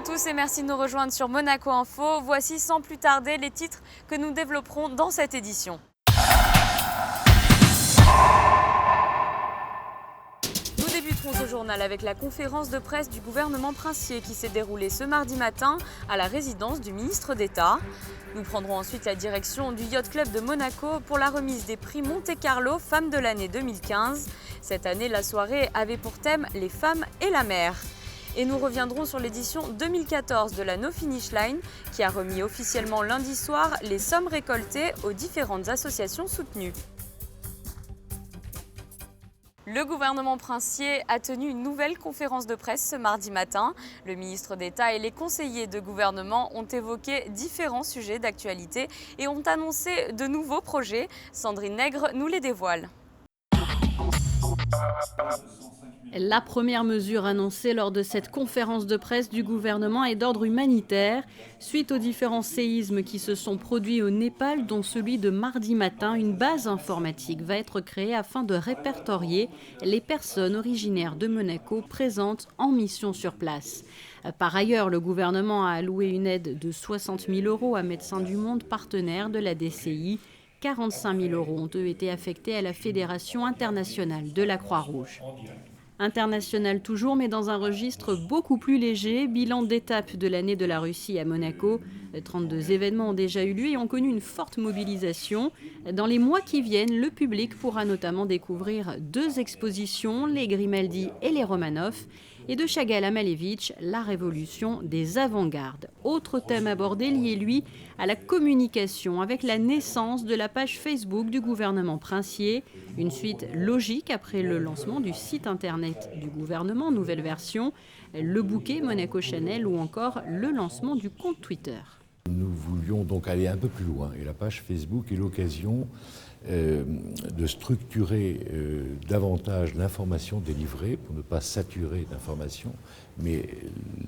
à tous et merci de nous rejoindre sur Monaco Info. Voici sans plus tarder les titres que nous développerons dans cette édition. Nous débuterons ce journal avec la conférence de presse du gouvernement princier qui s'est déroulée ce mardi matin à la résidence du ministre d'État. Nous prendrons ensuite la direction du Yacht Club de Monaco pour la remise des prix Monte Carlo Femme de l'année 2015. Cette année, la soirée avait pour thème les femmes et la mer. Et nous reviendrons sur l'édition 2014 de la No Finish Line qui a remis officiellement lundi soir les sommes récoltées aux différentes associations soutenues. Le gouvernement princier a tenu une nouvelle conférence de presse ce mardi matin. Le ministre d'État et les conseillers de gouvernement ont évoqué différents sujets d'actualité et ont annoncé de nouveaux projets. Sandrine Nègre nous les dévoile. La première mesure annoncée lors de cette conférence de presse du gouvernement est d'ordre humanitaire. Suite aux différents séismes qui se sont produits au Népal, dont celui de mardi matin, une base informatique va être créée afin de répertorier les personnes originaires de Monaco présentes en mission sur place. Par ailleurs, le gouvernement a alloué une aide de 60 000 € à Médecins du Monde, partenaire de la DCI. 45 000 € ont eux été affectés à la Fédération internationale de la Croix-Rouge. International toujours, mais dans un registre beaucoup plus léger. Bilan d'étape de l'année de la Russie à Monaco. 32 événements ont déjà eu lieu et ont connu une forte mobilisation. Dans les mois qui viennent, le public pourra notamment découvrir 2 expositions, les Grimaldi et les Romanov, et de Chagall à Malevich, la révolution des avant-gardes. Autre thème abordé lié, lui, à la communication avec la naissance de la page Facebook du gouvernement princier. Une suite logique après le lancement du site internet du gouvernement, nouvelle version, le bouquet Monaco Chanel ou encore le lancement du compte Twitter. Nous voulions donc aller un peu plus loin et la page Facebook est l'occasion de structurer davantage l'information délivrée pour ne pas saturer d'informations, mais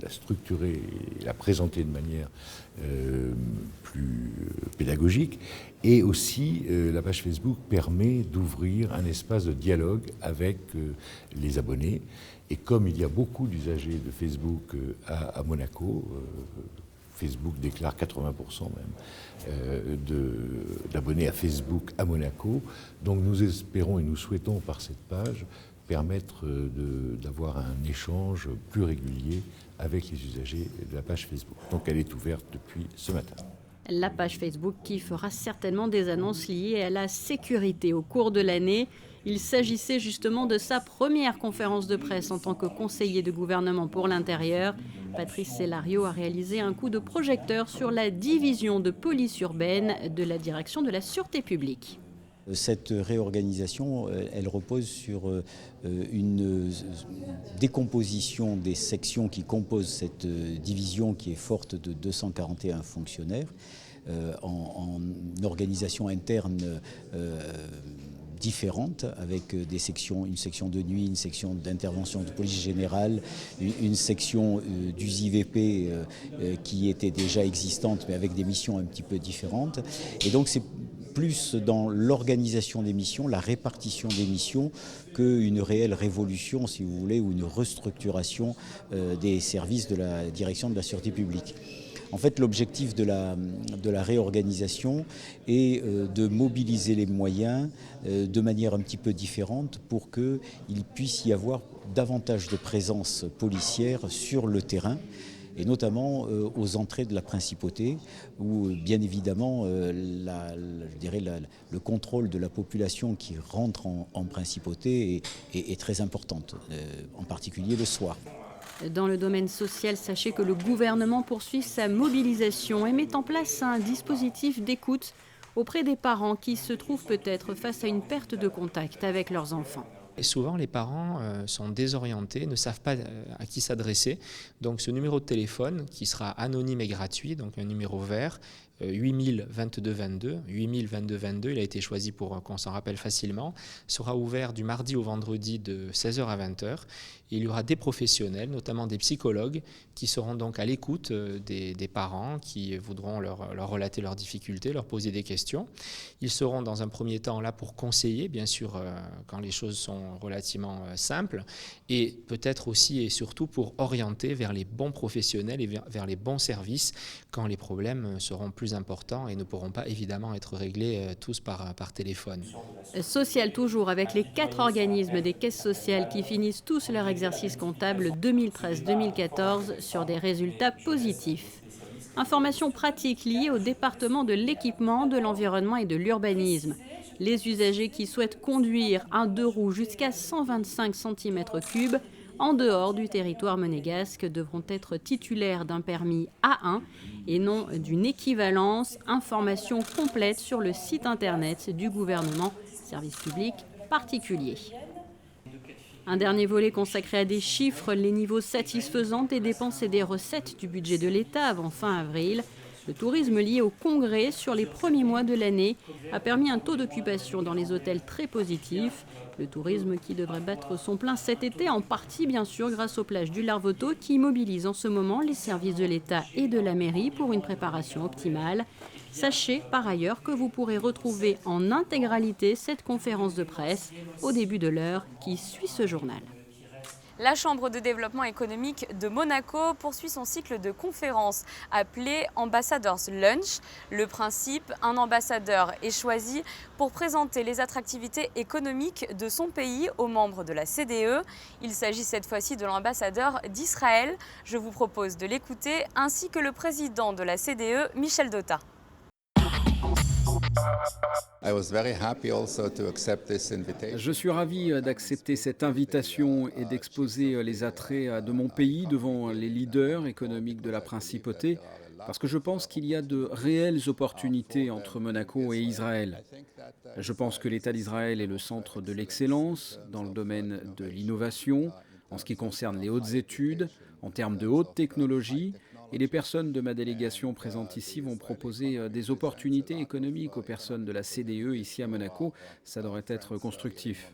la structurer et la présenter de manière plus pédagogique. Et aussi, la page Facebook permet d'ouvrir un espace de dialogue avec les abonnés. Et comme il y a beaucoup d'usagers de Facebook à Monaco, Facebook déclare 80% même d'abonnés à Facebook à Monaco. Donc nous espérons et nous souhaitons par cette page permettre d'avoir un échange plus régulier avec les usagers de la page Facebook. Donc elle est ouverte depuis ce matin. La page Facebook qui fera certainement des annonces liées à la sécurité au cours de l'année. Il s'agissait justement de sa première conférence de presse en tant que conseiller de gouvernement pour l'intérieur. Patrice Cellario a réalisé un coup de projecteur sur la division de police urbaine de la direction de la sûreté publique. Cette réorganisation, elle repose sur une décomposition des sections qui composent cette division qui est forte de 241 fonctionnaires en organisation interne différentes, avec des sections, une section de nuit, une section d'intervention de police générale, une section d'USIVP qui était déjà existante mais avec des missions un petit peu différentes. Et donc c'est plus dans l'organisation des missions, la répartition des missions, qu'une réelle révolution, si vous voulez, ou une restructuration des services de la direction de la sûreté publique. En fait, l'objectif de la réorganisation est de mobiliser les moyens de manière un petit peu différente pour qu'il puisse y avoir davantage de présence policière sur le terrain, et notamment aux entrées de la principauté, où bien évidemment je dirais le contrôle de la population qui rentre en principauté est très importante, en particulier le soir. Dans le domaine social, sachez que le gouvernement poursuit sa mobilisation et met en place un dispositif d'écoute auprès des parents qui se trouvent peut-être face à une perte de contact avec leurs enfants. Et souvent, les parents sont désorientés, ne savent pas à qui s'adresser. Donc ce numéro de téléphone, qui sera anonyme et gratuit, donc un numéro vert, 8022. 8022, il a été choisi pour qu'on s'en rappelle facilement, sera ouvert du mardi au vendredi de 16h à 20h. Et il y aura des professionnels, notamment des psychologues, qui seront donc à l'écoute des parents qui voudront leur relater leurs difficultés, leur poser des questions. Ils seront dans un premier temps là pour conseiller, bien sûr, quand les choses sont relativement simples, et peut-être aussi et surtout pour orienter vers les bons professionnels et vers les bons services quand les problèmes seront plus importants et ne pourront pas évidemment être réglés tous par téléphone. Social toujours, avec les 4 organismes des caisses sociales qui finissent tous leur exercice comptable 2013-2014 sur des résultats positifs. Informations pratiques liées au département de l'équipement, de l'environnement et de l'urbanisme. Les usagers qui souhaitent conduire un 2 roues jusqu'à 125 cm3 en dehors du territoire monégasque devront être titulaires d'un permis A1 et non d'une équivalence. Information complète sur le site internet du gouvernement, service public particulier. Un dernier volet consacré à des chiffres, les niveaux satisfaisants des dépenses et des recettes du budget de l'État avant fin avril. Le tourisme lié au congrès sur les premiers mois de l'année a permis un taux d'occupation dans les hôtels très positif. Le tourisme qui devrait battre son plein cet été, en partie bien sûr grâce aux plages du Larvoto qui mobilisent en ce moment les services de l'État et de la mairie pour une préparation optimale. Sachez par ailleurs que vous pourrez retrouver en intégralité cette conférence de presse au début de l'heure qui suit ce journal. La Chambre de développement économique de Monaco poursuit son cycle de conférences appelé Ambassadors Lunch. Le principe, un ambassadeur est choisi pour présenter les attractivités économiques de son pays aux membres de la CDE. Il s'agit cette fois-ci de l'ambassadeur d'Israël. Je vous propose de l'écouter, ainsi que le président de la CDE, Michel Dotta. Je suis ravi d'accepter cette invitation et d'exposer les attraits de mon pays devant les leaders économiques de la principauté, parce que je pense qu'il y a de réelles opportunités entre Monaco et Israël. Je pense que l'État d'Israël est le centre de l'excellence dans le domaine de l'innovation, en ce qui concerne les hautes études, en termes de haute technologie. Et les personnes de ma délégation présentes ici vont proposer des opportunités économiques aux personnes de la CDE ici à Monaco. Ça devrait être constructif.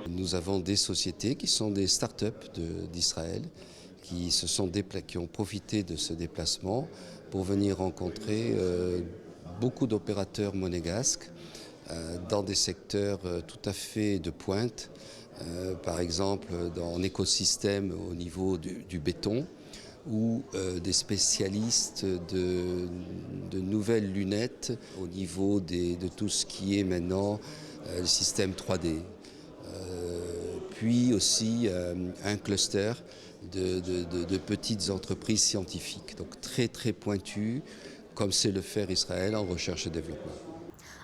Nous avons des sociétés qui sont des start-up d'Israël qui ont profité de ce déplacement pour venir rencontrer beaucoup d'opérateurs monégasques dans des secteurs tout à fait de pointe. Par exemple, dans l'écosystème au niveau du béton, ou des spécialistes de nouvelles lunettes au niveau de tout ce qui est maintenant le système 3D. Puis aussi un cluster de petites entreprises scientifiques, donc très très pointues, comme sait le faire Israël en recherche et développement.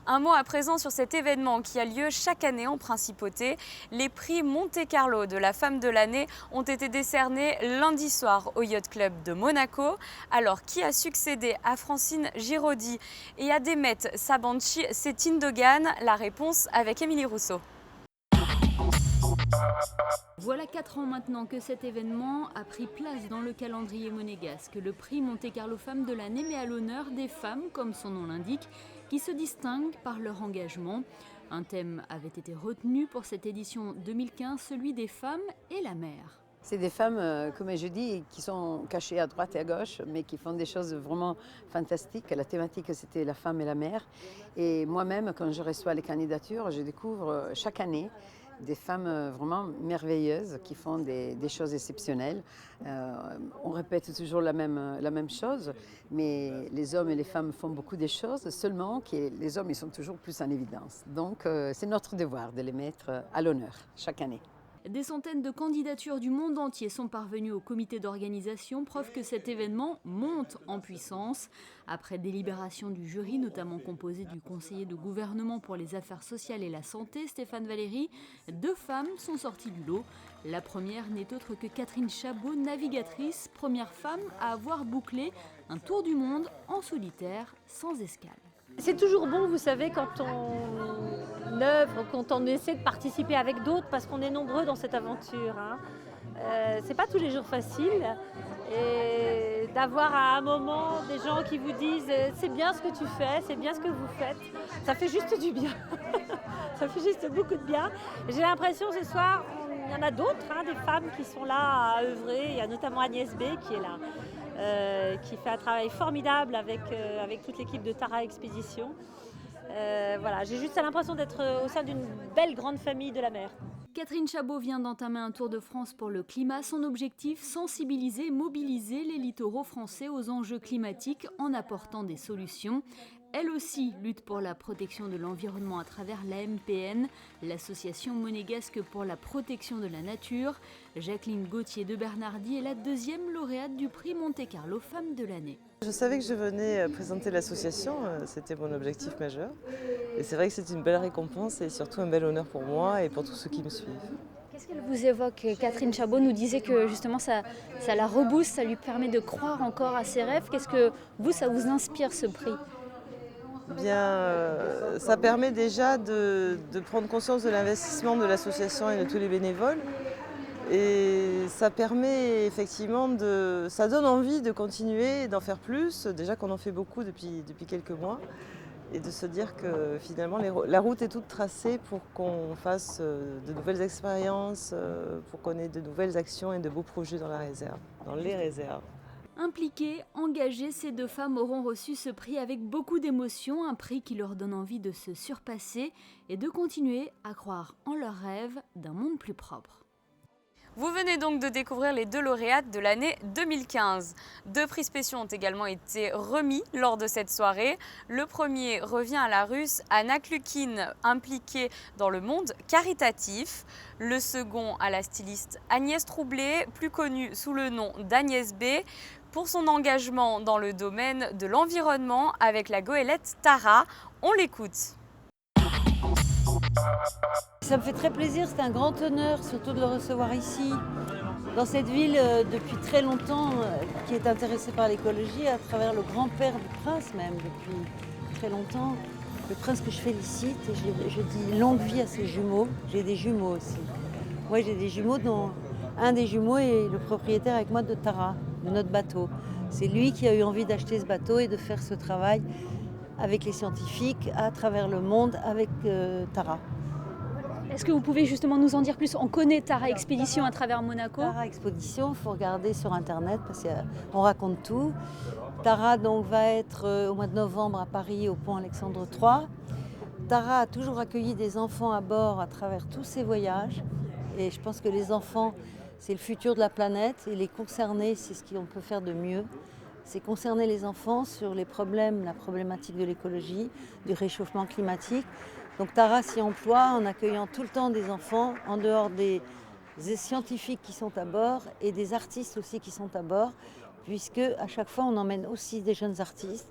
Un mot à présent sur cet événement qui a lieu chaque année en principauté. Les prix Monte Carlo de la femme de l'année ont été décernés lundi soir au Yacht Club de Monaco. Alors, qui a succédé à Francine Giraudy et à Demet Sabanci Setindogan? La réponse avec Émilie Rousseau. Voilà 4 ans maintenant que cet événement a pris place dans le calendrier monégasque. Le prix Monte Carlo Femme de l'année met à l'honneur des femmes, comme son nom l'indique, qui se distinguent par leur engagement. Un thème avait été retenu pour cette édition 2015, celui des femmes et la mer. C'est des femmes, comme je dis, qui sont cachées à droite et à gauche, mais qui font des choses vraiment fantastiques. La thématique, c'était la femme et la mer. Et moi-même, quand je reçois les candidatures, je découvre chaque année des femmes vraiment merveilleuses qui font des choses exceptionnelles. On répète toujours la même chose, mais les hommes et les femmes font beaucoup de choses, seulement que les hommes ils sont toujours plus en évidence. Donc c'est notre devoir de les mettre à l'honneur chaque année. Des centaines de candidatures du monde entier sont parvenues au comité d'organisation, preuve que cet événement monte en puissance. Après délibération du jury, notamment composé du conseiller de gouvernement pour les affaires sociales et la santé, Stéphane Valéry, 2 femmes sont sorties du lot. La première n'est autre que Catherine Chabot, navigatrice, première femme à avoir bouclé un tour du monde en solitaire, sans escale. C'est toujours bon, vous savez, quand on œuvre, quand on essaie de participer avec d'autres, parce qu'on est nombreux dans cette aventure. C'est pas tous les jours facile. Et d'avoir à un moment des gens qui vous disent « c'est bien ce que tu fais, c'est bien ce que vous faites », ça fait juste du bien. Ça fait juste beaucoup de bien. J'ai l'impression ce soir, il y en a d'autres, des femmes qui sont là à œuvrer. Il y a notamment Agnès B qui est là, qui fait un travail formidable avec toute l'équipe de Tara Expédition. Voilà, j'ai juste l'impression d'être au sein d'une belle grande famille de la mer. Catherine Chabot vient d'entamer un tour de France pour le climat. Son objectif, sensibiliser et mobiliser les littoraux français aux enjeux climatiques en apportant des solutions. Elle aussi lutte pour la protection de l'environnement à travers la MPN, l'association monégasque pour la protection de la nature. Jacqueline Gauthier de Bernardi est la deuxième lauréate du prix Monte-Carlo Femme de l'année. Je savais que je venais présenter l'association, c'était mon objectif majeur. Et c'est vrai que c'est une belle récompense et surtout un bel honneur pour moi et pour tous ceux qui me suivent. Qu'est-ce qu'elle vous évoque? Catherine Chabot nous disait que justement ça la rebooste, ça lui permet de croire encore à ses rêves. Qu'est-ce que ça vous inspire ce prix? Bien, ça permet déjà de prendre conscience de l'investissement de l'association et de tous les bénévoles. Et ça permet effectivement ça donne envie de continuer, d'en faire plus, déjà qu'on en fait beaucoup depuis quelques mois, et de se dire que finalement la route est toute tracée pour qu'on fasse de nouvelles expériences, pour qu'on ait de nouvelles actions et de beaux projets dans les réserves. Impliquées, engagées, ces deux femmes auront reçu ce prix avec beaucoup d'émotion, un prix qui leur donne envie de se surpasser et de continuer à croire en leurs rêves d'un monde plus propre. Vous venez donc de découvrir les deux lauréates de l'année 2015. 2 prix spéciaux ont également été remis lors de cette soirée. Le premier revient à la Russe Anna Klukin, impliquée dans le monde caritatif. Le second à la styliste Agnès Troublé, plus connue sous le nom d'Agnès B, pour son engagement dans le domaine de l'environnement avec la goélette Tara. On l'écoute. Ça me fait très plaisir, c'est un grand honneur surtout de le recevoir ici, dans cette ville depuis très longtemps, qui est intéressée par l'écologie à travers le grand-père du prince même, depuis très longtemps. Le prince que je félicite, et je dis longue vie à ses jumeaux. J'ai des jumeaux aussi. Moi j'ai des jumeaux dont un des jumeaux est le propriétaire avec moi de Tara, de notre bateau. C'est lui qui a eu envie d'acheter ce bateau et de faire ce travail avec les scientifiques à travers le monde avec Tara. Est-ce que vous pouvez justement nous en dire plus? On connaît Tara Expédition à travers Monaco. Tara Expédition, il faut regarder sur internet parce qu'on raconte tout. Tara donc, va être au mois de novembre à Paris au pont Alexandre III. Tara a toujours accueilli des enfants à bord à travers tous ses voyages. Et je pense que les enfants, c'est le futur de la planète. Et les concerner, c'est ce qu'on peut faire de mieux. C'est concerner les enfants sur les problèmes, la problématique de l'écologie, du réchauffement climatique. Donc Tara s'y emploie en accueillant tout le temps des enfants, en dehors des scientifiques qui sont à bord et des artistes aussi qui sont à bord, puisque à chaque fois on emmène aussi des jeunes artistes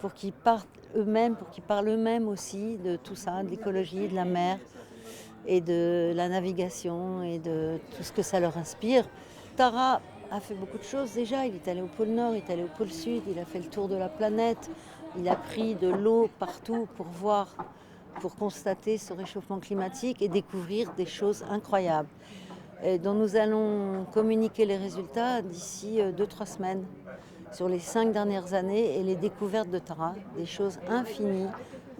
pour qu'ils partent eux-mêmes, pour qu'ils parlent eux-mêmes aussi de tout ça, de l'écologie, de la mer et de la navigation et de tout ce que ça leur inspire. Tara a fait beaucoup de choses déjà, il est allé au pôle Nord, il est allé au pôle Sud, il a fait le tour de la planète, il a pris de l'eau partout pour constater ce réchauffement climatique et découvrir des choses incroyables dont nous allons communiquer les résultats d'ici 2-3 semaines sur les 5 dernières années et les découvertes de Tara, des choses infinies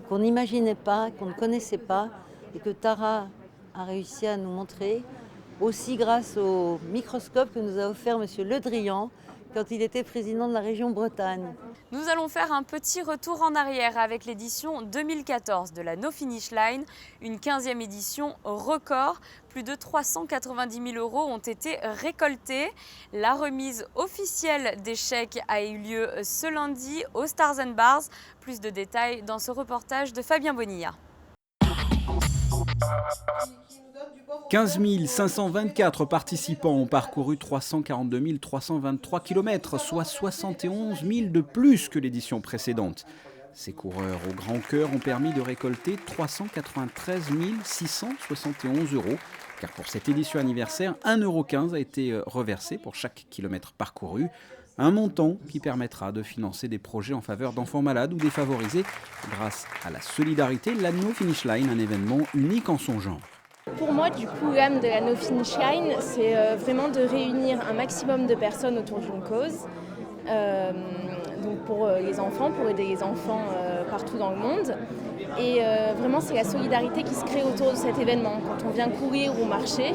qu'on n'imaginait pas, qu'on ne connaissait pas et que Tara a réussi à nous montrer aussi grâce au microscope que nous a offert M. Le Drian quand il était président de la région Bretagne. Nous allons faire un petit retour en arrière avec l'édition 2014 de la No Finish Line, une 15e édition record. Plus de 390 000 € ont été récoltés. La remise officielle des chèques a eu lieu ce lundi au Stars & Bars. Plus de détails dans ce reportage de Fabien Bonilla. 15 524 participants ont parcouru 342 323 km, soit 71 000 de plus que l'édition précédente. Ces coureurs au grand cœur ont permis de récolter 393 671 €, car pour cette édition anniversaire, 1,15 € a été reversé pour chaque kilomètre parcouru. Un montant qui permettra de financer des projets en faveur d'enfants malades ou défavorisés grâce à la solidarité. La No Finish Line, un événement unique en son genre. Pour moi, du programme de la No Finish Line, c'est vraiment de réunir un maximum de personnes autour d'une cause. Donc pour les enfants, pour aider les enfants partout dans le monde. Et vraiment, c'est la solidarité qui se crée autour de cet événement. Quand on vient courir ou marcher,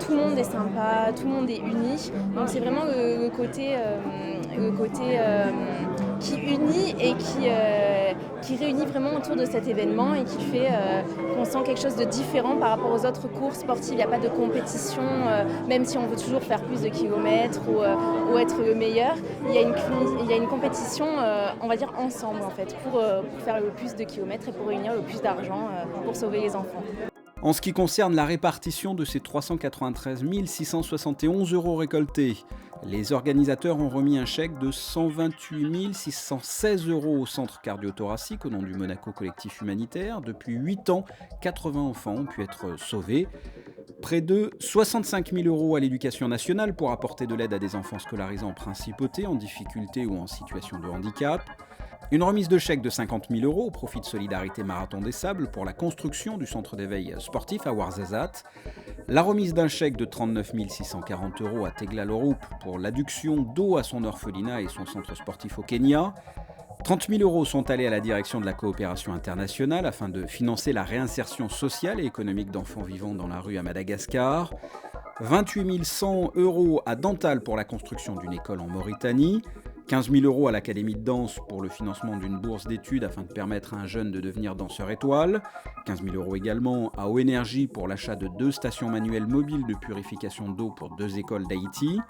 tout le monde est sympa, tout le monde est uni. Donc c'est vraiment le côté qui unit et qui réunit vraiment autour de cet événement et qui fait qu'on sent quelque chose de différent par rapport aux autres cours sportives. Il n'y a pas de compétition, même si on veut toujours faire plus de kilomètres ou être le meilleur. Il y a une compétition, on va dire ensemble en fait, pour faire le plus de kilomètres et pour réunir le plus d'argent pour sauver les enfants. En ce qui concerne la répartition de ces 393 671 € récoltés, les organisateurs ont remis un chèque de 128 616 € au centre cardio-thoracique au nom du Monaco Collectif Humanitaire. Depuis 8 ans, 80 enfants ont pu être sauvés. Près de 65 000 € à l'éducation nationale pour apporter de l'aide à des enfants scolarisés en principauté, en difficulté ou en situation de handicap. Une remise de chèque de 50 000 € au profit de Solidarité Marathon des Sables pour la construction du centre d'éveil sportif à Ouarzazate. La remise d'un chèque de 39 640 € à Tegla Loroup pour l'adduction d'eau à son orphelinat et son centre sportif au Kenya. 30 000 € sont allés à la direction de la coopération internationale afin de financer la réinsertion sociale et économique d'enfants vivant dans la rue à Madagascar. 28 100 € à Dantal pour la construction d'une école en Mauritanie. 15 000 € à l'Académie de danse pour le financement d'une bourse d'études afin de permettre à un jeune de devenir danseur étoile. 15 000 € également à Eau Énergie pour l'achat de 2 stations manuelles mobiles de purification d'eau pour 2 écoles d'Haïti.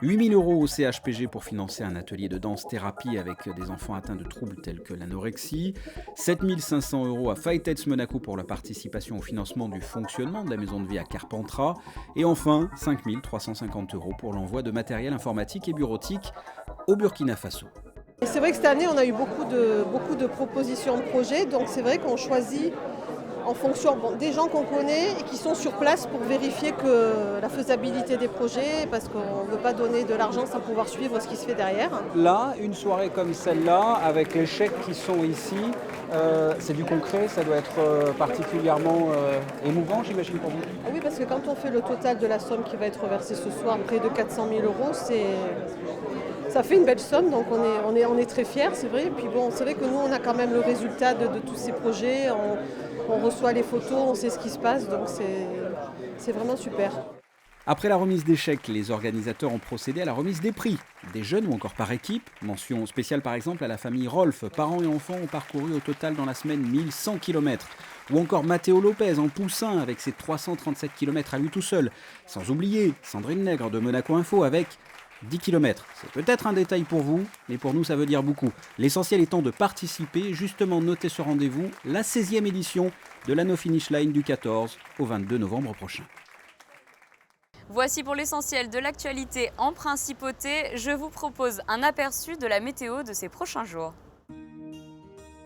8 000 € au CHPG pour financer un atelier de danse-thérapie avec des enfants atteints de troubles tels que l'anorexie. 7 500 € à Fightets Monaco pour la participation au financement du fonctionnement de la maison de vie à Carpentras. Et enfin, 5 350 € pour l'envoi de matériel informatique et bureautique au Burkina Faso. Et c'est vrai que cette année, on a eu beaucoup de propositions de projets, donc c'est vrai qu'on choisit en fonction des gens qu'on connaît et qui sont sur place pour vérifier que la faisabilité des projets, parce qu'on ne veut pas donner de l'argent sans pouvoir suivre ce qui se fait derrière. Là, une soirée comme celle-là, avec les chèques qui sont ici, c'est du concret, ça doit être particulièrement émouvant, j'imagine, pour vous. Oui, parce que quand on fait le total de la somme qui va être versée ce soir, près de 400 000 €, ça fait une belle somme, donc on est très fiers, c'est vrai. Et puis bon, c'est vrai que nous, on a quand même le résultat de tous ces projets. On reçoit les photos, on sait ce qui se passe, donc c'est vraiment super. Après la remise des chèques, les organisateurs ont procédé à la remise des prix, des jeunes ou encore par équipe. Mention spéciale par exemple à la famille Rolf. Parents et enfants ont parcouru au total dans la semaine 1100 km. Ou encore Matteo Lopez en poussin avec ses 337 km à lui tout seul. Sans oublier Sandrine Nègre de Monaco Info avec 10 km. C'est peut-être un détail pour vous, mais pour nous ça veut dire beaucoup. L'essentiel étant de participer, justement notez ce rendez-vous, la 16e édition de la No Finish Line du 14 au 22 novembre prochain. Voici pour l'essentiel de l'actualité en principauté. Je vous propose un aperçu de la météo de ces prochains jours.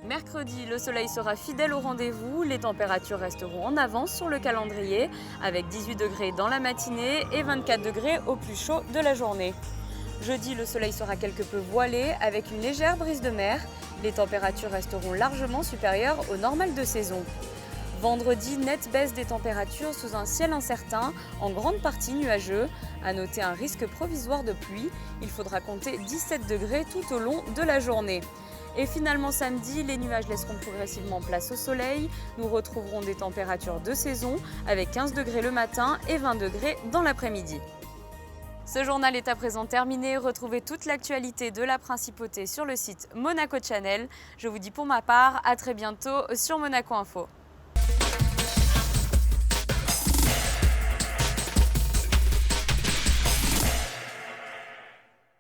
Mercredi, le soleil sera fidèle au rendez-vous, les températures resteront en avance sur le calendrier avec 18 degrés dans la matinée et 24 degrés au plus chaud de la journée. Jeudi, le soleil sera quelque peu voilé avec une légère brise de mer. Les températures resteront largement supérieures au normal de saison. Vendredi, nette baisse des températures sous un ciel incertain, en grande partie nuageux. À noter un risque provisoire de pluie. Il faudra compter 17 degrés tout au long de la journée. Et finalement samedi, les nuages laisseront progressivement place au soleil. Nous retrouverons des températures de saison avec 15 degrés le matin et 20 degrés dans l'après-midi. Ce journal est à présent terminé. Retrouvez toute l'actualité de la principauté sur le site Monaco Channel. Je vous dis pour ma part à très bientôt sur Monaco Info.